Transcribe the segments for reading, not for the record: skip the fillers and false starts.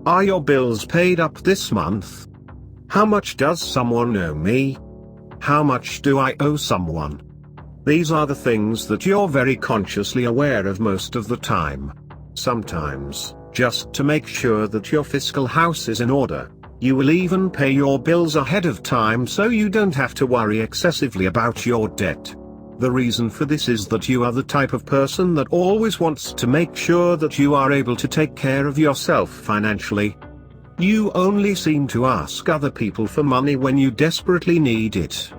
Are your bills paid up this month? How much does someone owe me? How much do I owe someone? These are the things that you're very consciously aware of most of the time. Sometimes, just to make sure that your fiscal house is in order, you will even pay your bills ahead of time so you don't have to worry excessively about your debt. The reason for this is that you are the type of person that always wants to make sure that you are able to take care of yourself financially. You only seem to ask other people for money when you desperately need it.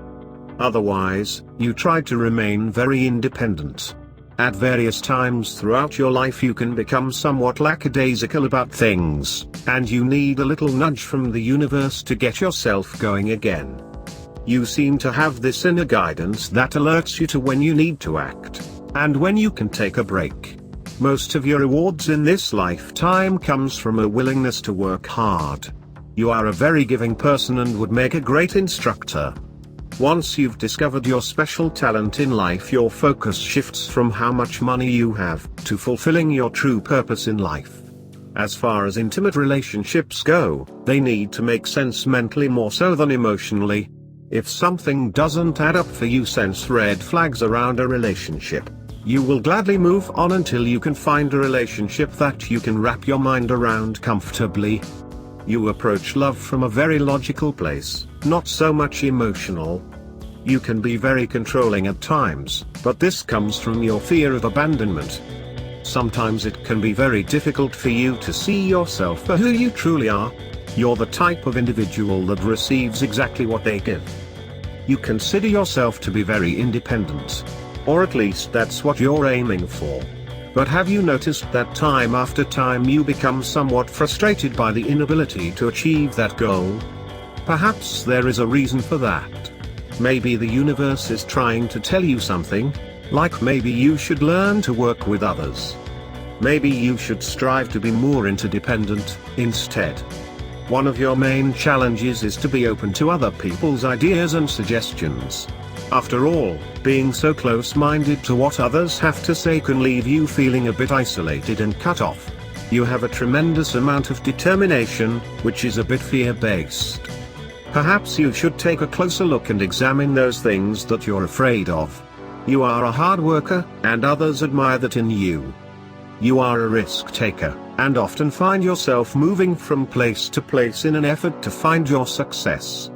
Otherwise, you try to remain very independent. At various times throughout your life you can become somewhat lackadaisical about things, and you need a little nudge from the universe to get yourself going again. You seem to have this inner guidance that alerts you to when you need to act, and when you can take a break. Most of your rewards in this lifetime comes from a willingness to work hard. You are a very giving person and would make a great instructor. Once you've discovered your special talent in life, your focus shifts from how much money you have to fulfilling your true purpose in life. As far as intimate relationships go, they need to make sense mentally more so than emotionally. If something doesn't add up for you, sense red flags around a relationship, you will gladly move on until you can find a relationship that you can wrap your mind around comfortably. You approach love from a very logical place, not so much emotional. You can be very controlling at times, but this comes from your fear of abandonment. Sometimes it can be very difficult for you to see yourself for who you truly are. You're the type of individual that receives exactly what they give. You consider yourself to be very independent. Or at least that's what you're aiming for. But have you noticed that time after time you become somewhat frustrated by the inability to achieve that goal? Perhaps there is a reason for that. Maybe the universe is trying to tell you something, like maybe you should learn to work with others. Maybe you should strive to be more interdependent, instead. One of your main challenges is to be open to other people's ideas and suggestions. After all, being so close-minded to what others have to say can leave you feeling a bit isolated and cut off. You have a tremendous amount of determination, which is a bit fear-based. Perhaps you should take a closer look and examine those things that you're afraid of. You are a hard worker, and others admire that in you. You are a risk taker, and often find yourself moving from place to place in an effort to find your success.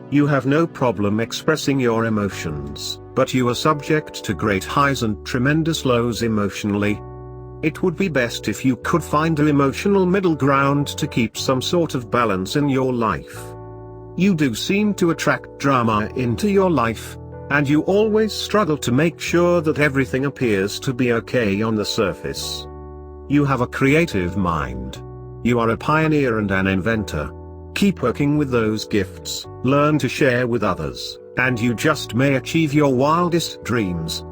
You have no problem expressing your emotions, but you are subject to great highs and tremendous lows emotionally. It would be best if you could find an emotional middle ground to keep some sort of balance in your life. You do seem to attract drama into your life, and you always struggle to make sure that everything appears to be okay on the surface. You have a creative mind. You are a pioneer and an inventor. Keep working with those gifts, learn to share with others, and you just may achieve your wildest dreams.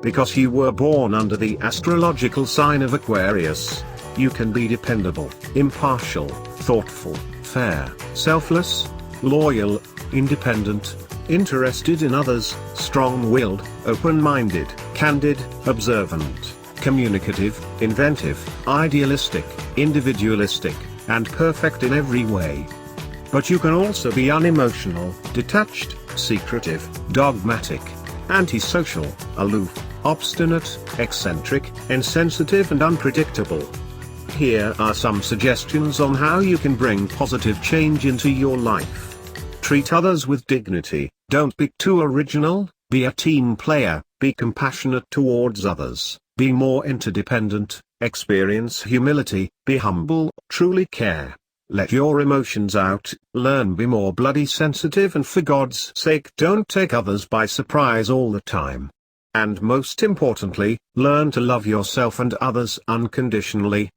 Because you were born under the astrological sign of Aquarius, you can be dependable, impartial, thoughtful, fair, selfless, loyal, independent, interested in others, strong-willed, open-minded, candid, observant, communicative, inventive, idealistic, individualistic, and perfect in every way. But you can also be unemotional, detached, secretive, dogmatic, antisocial, aloof, obstinate, eccentric, insensitive and unpredictable. Here are some suggestions on how you can bring positive change into your life. Treat others with dignity, don't be too original, be a team player, be compassionate towards others, be more interdependent, experience humility, be humble, truly care. Let your emotions out, learn be more bloody sensitive, and for God's sake don't take others by surprise all the time. And most importantly, learn to love yourself and others unconditionally.